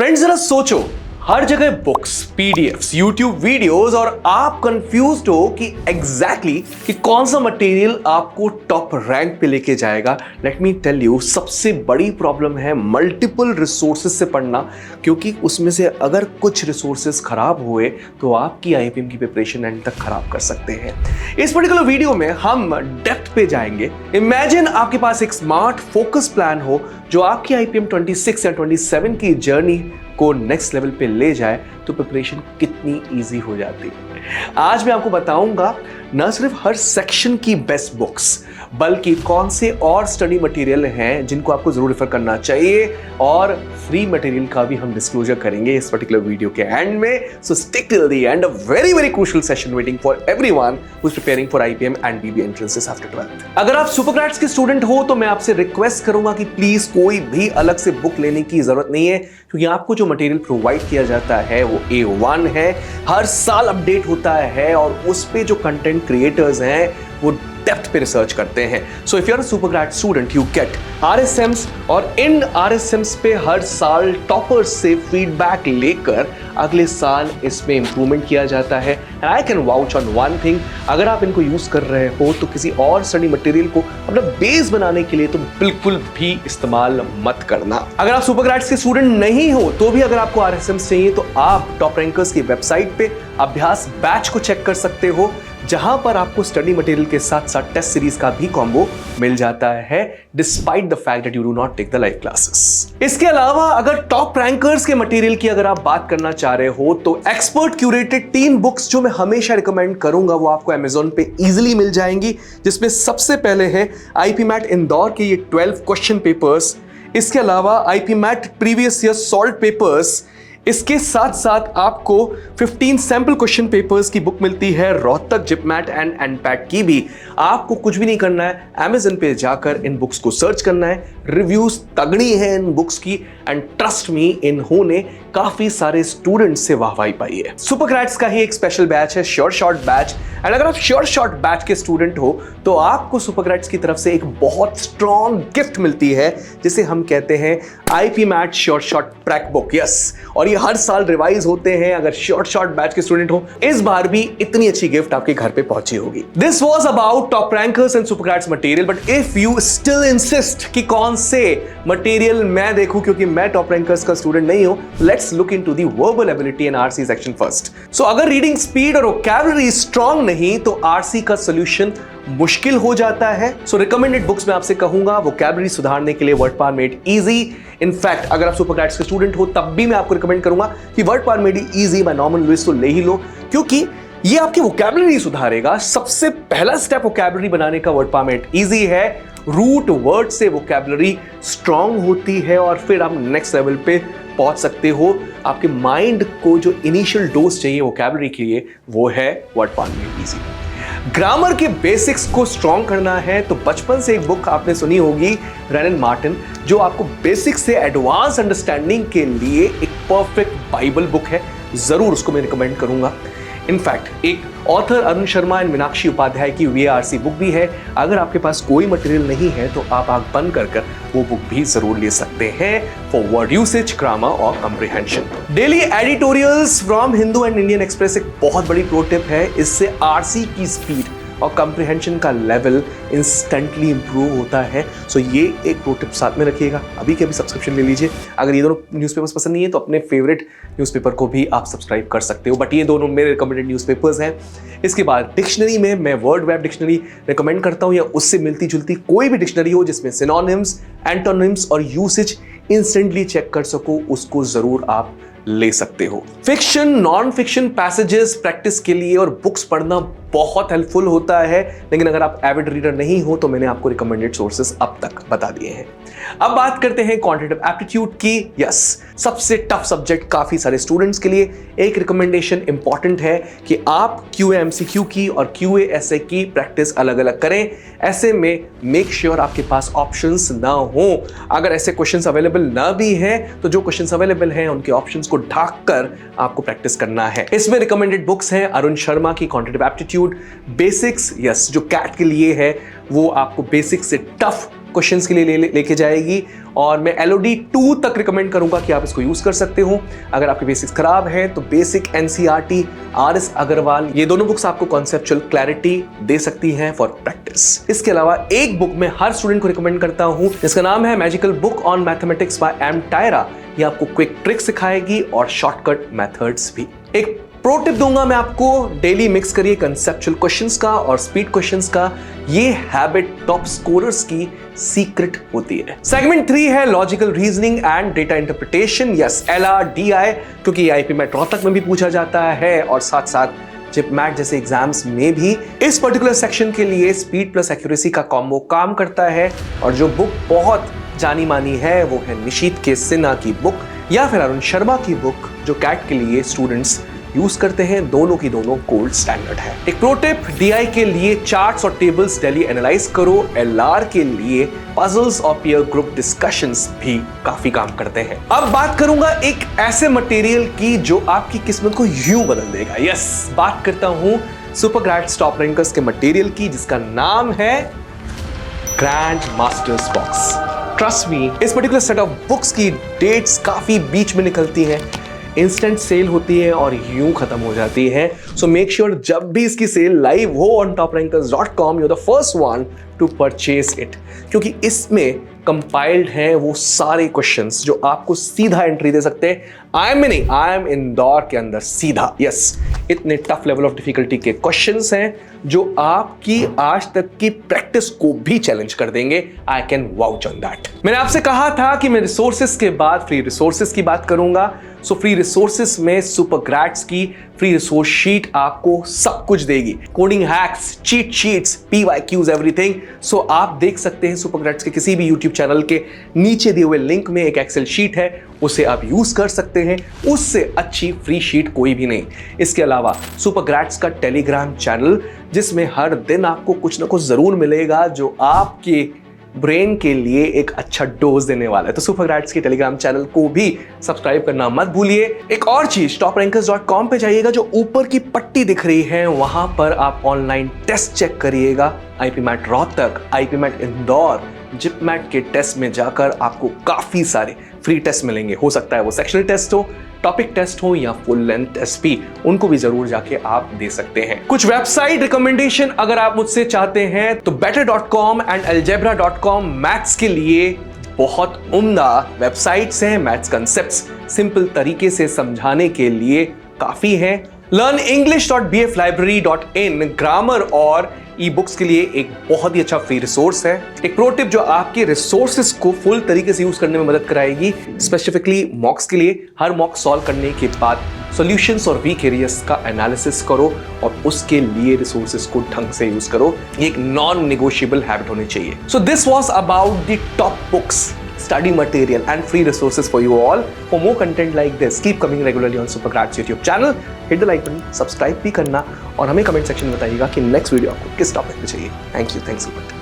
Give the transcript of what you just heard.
Friends जरा सोचो, हर जगह बुक्स, पीडीएफ्स, यूट्यूब वीडियोस और आप कंफ्यूज्ड हो कि एग्जैक्टली कि कौन सा मटेरियल आपको टॉप रैंक पे लेके जाएगा। लेट मी टेल यू, सबसे बड़ी प्रॉब्लम है मल्टीपल रिसोर्सेज से पढ़ना, क्योंकि उसमें से अगर कुछ रिसोर्सेज खराब हुए तो आपकी आईपीएम की प्रिपरेशन एंड तक खराब कर सकते हैं। इस पर्टिकुलर वीडियो में हम डेप्थ पे जाएंगे। इमेजिन आपके पास एक स्मार्ट फोकस प्लान हो जो आपकी आईपीएम 26 या 27 की जर्नी को नेक्स्ट लेवल पे ले जाए तो प्रिपरेशन कितनी इजी हो जाती है। आज मैं आपको बताऊंगा न सिर्फ हर सेक्शन की बेस्ट बुक्स, बल्कि कौन से और स्टडी मटेरियल हैं जिनको आपको जरूर रेफर करना चाहिए, और फ्री मटेरियल का भी हम डिस्क्लोजर करेंगे इस पर्टिकुलर वीडियो के एंड में। So stick till the end, a very very crucial session waiting for everyone who is preparing for IPM and BB entrances after 12th। अगर आप सुपरग्रेड्स के स्टूडेंट हो तो मैं आपसे रिक्वेस्ट करूंगा कि प्लीज कोई भी अलग से बुक लेने की जरूरत नहीं है, क्योंकि आपको जो मटेरियल प्रोवाइड किया जाता है वो A1 है, हर साल अपडेट होता है और उस पे जो कंटेंट क्रिएटर्स हैं वो डेप्थ पे रिसर्च करते हैं। So if you are a super grade student, you get RSMs, और इन RSMs पे हर साल टॉपर्स से फीडबैक लेकर अगले साल इसमें इंप्रूवमेंट किया जाता है। And I can vouch on one thing, अगर आप इनको यूज कर रहे हो तो किसी और स्टडी मटेरियल को अपना बेस बनाने के लिए तो बिल्कुल भी इस्तेमाल मत करना। अगर आप सुपर ग्रेड्स के स्टूडेंट नहीं हो तो भी अगर आपको RSMs चाहिए तो आप टॉप रैंकर्स की वेबसाइट पे अभ्यास बैच को चेक कर सकते हो, जहां पर आपको स्टडी मटेरियल के साथ साथ टेस्ट सीरीज का भी कॉम्बो मिल जाता है, despite the fact that you do not take the live classes. इसके अलावा अगर टॉप रैंकर्स के मटेरियल की अगर आप बात करना चाह रहे हो तो एक्सपर्ट क्यूरेटेड 3 बुक्स जो मैं हमेशा रिकमेंड करूंगा वो आपको अमेज़न पे इजीली मिल जाएंगी, जिसमें सबसे पहले है आईपीमैट इंदौर के ये 12 क्वेश्चन पेपर्स। इसके अलावा IPMAT previous year solve papers, इसके साथ साथ आपको 15 सैंपल क्वेश्चन पेपर्स की बुक मिलती है रोहतक, जिपमैट एंड एनपैट की भी। आपको कुछ भी नहीं करना है, अमेज़न पे जाकर इन बुक्स को सर्च करना है। रिव्यूज तगड़ी है इन बुक्स की एंड ट्रस्ट मी, इन्होंने काफी सारे स्टूडेंट्स से वाहवाही पाई है। सुपर ग्रेड्स का ही एक स्पेशल बैच है, श्योर शॉर्ट बैच, एंड अगर आप श्योर शॉर्ट बैच के स्टूडेंट हो तो आपको सुपर ग्रेड्स की तरफ से एक बहुत स्ट्रॉन्ग गिफ्ट मिलती है जिसे हम कहते हैं IPMAT sure short Prague book. Yes, और ये हर साल रिवाइज होते हैं। अगर शॉर्ट शॉर्ट बैच के स्टूडेंट हो, इस बार भी इतनी अच्छी गिफ्ट आपके घर पे पहुंची होगी। This was about top rankers and super grades material, but if you still insist कि कौन से मटेरियल मैं देखूं क्योंकि मैं टॉप रैंकर्स का स्टूडेंट नहीं हूं, let's look into the verbal ability and RC section first. So अगर रीडिंग स्पीड और वोकैबुलरी स्ट्रांग नहीं तो आरसी का सॉल्यूशन मुश्किल हो जाता है। सो रिकमेंडेड बुक्स मैं आपसे कहूंगा वोकैबुलरी सुधारने के लिए word power made easy. In fact अगर आप सुपर ग्रेड्स के स्टूडेंट हो तब भी मैं आपको रिकमेंड करूंगा कि word power made easy by Norman Lewis तो ले ही लो, क्योंकि ये आपकी वोकैबुलरी सुधारेगा। सबसे पहला स्टेप वोकैबुलरी बनाने का वर्ड पावर मेड इजी है। रूट वर्ड से वोकैबुलरी स्ट्रांग होती है और फिर आप नेक्स्ट लेवल पे पहुंच सकते हो। आपके माइंड को जो इनिशियल डोज चाहिए वोकैबुलरी के लिए वो है word power made easy. Grammar के बेसिक्स को स्ट्रॉन्ग करना है तो बचपन से एक बुक आपने सुनी होगी, रेनन मार्टिन, जो आपको बेसिक से एडवांस अंडरस्टैंडिंग के लिए एक परफेक्ट बाइबल बुक है। जरूर उसको मैं रिकमेंड करूंगा। इनफैक्ट एक ऑथर अरुण शर्मा एंड मीनाक्षी उपाध्याय की VARC बुक भी है। अगर आपके पास कोई मटेरियल नहीं है तो आप आंख बंद कर वो बुक भी जरूर ले सकते हैं फॉर वर्ड यूसेज, ग्रामर और comprehension. Daily editorials from Hindu and Indian express एक बहुत बड़ी प्रो टिप है। इससे आरसी की स्पीड और कॉम्प्रिहेंशन का लेवल इंस्टेंटली इंप्रूव होता है। सो ये एक प्रो टिप साथ में रखिएगा। अभी के अभी सब्सक्रिप्शन ले लीजिए। अगर ये दोनों न्यूज़पेपर्स पसंद नहीं है तो अपने फेवरेट न्यूज़पेपर को भी आप सब्सक्राइब कर सकते हो, बट ये दोनों मेरे रिकमेंडेड न्यूज़पेपर्स हैं। इसके बाद डिक्शनरी में मैं वर्ड वेब डिक्शनरी रिकमेंड करता हूँ, या उससे मिलती जुलती कोई भी डिक्शनरी हो जिसमें सिनोनिम्स, एंटोनिम्स और यूसेज इंस्टेंटली चेक कर सको, उसको जरूर आप ले सकते हो। Fiction, non fiction passages practice के लिए और बुक्स पढ़ना बहुत हेल्पफुल होता है, लेकिन अगर आप एविड रीडर नहीं हो तो मैंने आपको रिकमेंडेड सोर्सेस अब तक बता दिए हैं। अब बात करते हैं क्वांटिटेटिव एप्टीट्यूड की। यस, सबसे टफ सब्जेक्ट काफी सारे स्टूडेंट्स के लिए। एक रिकमेंडेशन इंपॉर्टेंट है कि आप QA MCQ की और QA essay की प्रैक्टिस अलग अलग करें। ऐसे में मेक श्योर आपके पास ऑप्शंस ना हो। अगर ऐसे क्वेश्चंस अवेलेबल ना भी हैं तो जो क्वेश्चंस अवेलेबल हैं उनके ऑप्शंस को ढाक कर आपको प्रैक्टिस करना है। इसमें रिकमेंडेड बुक्स हैं अरुण शर्मा की क्वांटिटेटिव एप्टीट्यूड बेसिक्स, यस, जो कैट के लिए है, वो आपको बेसिक से टफ क्वेश्चंस के लिए लेके जाएगी और मैं LOD 2 तक रिकमेंड करूंगा कि आप इसको यूज कर सकते हो। अगर आपके बेसिक्स खराब हैं तो बेसिक NCERT RS अग्रवाल, ये दोनों बुक्स आपको कॉन्सेप्चुअल क्लैरिटी दे सकती हैं फॉर प्रैक्टिस। इसके अलावा एक बुक मैं हर स्टूडेंट को रिकमेंड करता हूं जिसका नाम है magical book on mathematics bye M. Tyra। ये आपको क्विक ट्रिक सिखाएगी और शॉर्टकट मेथड्स भी। एक प्रो टिप दूंगा मैं आपको, डेली मिक्स करिए कंसेप्चुअल क्वेश्चंस का और स्पीड क्वेश्चंस का। ये हैबिट टॉप स्कोरर्स की सीक्रेट होती है। सेगमेंट 3 है logical reasoning and data interpretation, yes LRDI, क्योंकि IIP मैट रोहतक में भी पूछा जाता है और साथ साथ जिप मैट जैसे एग्जाम्स में भी। इस पर्टिकुलर सेक्शन के लिए स्पीड प्लस एक्यूरेसी का कॉम्बो काम करता है और जो बुक बहुत जानी मानी है वो है निशीथ के सिन्हा की बुक या फिर अरुण शर्मा की बुक, जो कैट के लिए स्टूडेंट्स यूज करते हैं। दोनों की दोनों गोल्ड स्टैंडर्ड है। एक प्रो टिप, DI के लिए चार्ट्स और टेबल्स डेली एनालाइज करो। LR के लिए पजल्स और पीयर ग्रुप डिस्कशंस भी काफी काम करते हैं। अब बात करूंगा एक ऐसे मटेरियल की जो आपकी किस्मत को यूं बदल देगा। यस, बात करता हूं सुपरग्रैड्स टॉप रैंकर्स के मटेरियल की जिसका नाम है grand masters box. Trust me, इस पर्टिकुलर सेट ऑफ बुक्स की डेट्स काफी बीच में निकलती हैं, इंस्टेंट सेल होती है और यूं खत्म हो जाती है। सो मेक श्योर जब भी इसकी सेल लाइव हो on toprankers.com, you are the first one to purchase it, क्योंकि इसमें कंपाइल्ड हैं वो सारे क्वेश्चंस जो आपको सीधा एंट्री दे सकते हैं। आई एम इंदौर के अंदर सीधा, यस, इतने टफ लेवल ऑफ डिफिकल्टी के क्वेश्चंस हैं जो आपकी आज तक की प्रैक्टिस को भी चैलेंज कर देंगे। I can vouch on that. मैंने आपसे कहा था कि मैं रिसोर्सेस के बाद फ्री रिसोर्सेस की बात करूंगा। सो फ्री रिसोर्सेस में सुपरग्रैड्स की फ्री रिसोर्स शीट आपको सब कुछ देगी, coding hacks, cheat sheets, PYQs, everything. So आप देख सकते हैं सुपरग्रैड्स के किसी भी यूट्यूब चैनल के नीचे दिए हुए लिंक में एक एक्सेल शीट है, उसे आप यूज कर सकते हैं। उससे अच्छी फ्री शीट कोई भी नहीं। इसके अलावा सुपरग्रैड्स का टेलीग्राम चैनल, जिसमें हर दिन आपको कुछ ना कुछ जरूर मिलेगा जो आपके ब्रेन के लिए एक अच्छा डोज देने वाला है। तो सुपरग्रैड्स के टेलीग्राम चैनल को भी सब्सक्राइब करना मत भूलिए। एक और चीज, toprankers.com पे जाइएगा, जो ऊपर की पट्टी दिख रही है वहां पर आप ऑनलाइन टेस्ट चेक करिएगा। IIP MAT Rohtak, IIP MAT Indore, JIPMAT के टेस्ट में जाकर आपको काफी सारे फ्री टेस्ट मिलेंगे। हो सकता है वो सेक्शनल टेस्ट हो, टॉपिक टेस्ट हो या फुल लेंथ टेस्ट भी, उनको भी जरूर जाके आप दे सकते हैं। कुछ वेबसाइट रिकमेंडेशन अगर आप मुझसे चाहते हैं तो better.com एंड algebra.com मैथ्स के लिए बहुत उम्दा वेबसाइट्स हैं। मैथ्स कंसेप्ट्स सिंपल तरीके से समझाने के लिए काफी हैं। learnenglish.bflibrary.in ग्रामर और ई बुक्स के लिए एक बहुत ही अच्छा फ्री रिसोर्स है। एक प्रो टिप जो आपके रिसोर्सेस को फुल तरीके से यूज करने में मदद कराएगी, स्पेसिफिकली मॉक्स के लिए। हर मॉक सॉल्व करने के बाद सॉल्यूशंस और वीक एरियाज का एनालिसिस करो और उसके लिए रिसोर्सेस को ढंग से यूज करो। ये एक नॉन नेगोशिएबल हैबिट होनी चाहिए। So this was about the top books, study material and free resources for you all. For more content like this, keep coming regularly on Supergrads YouTube channel. Hit the like button, subscribe भी करना और हमें comment section में बताइएगा कि next video आपको किस topic पे चाहिए। Thank you so much.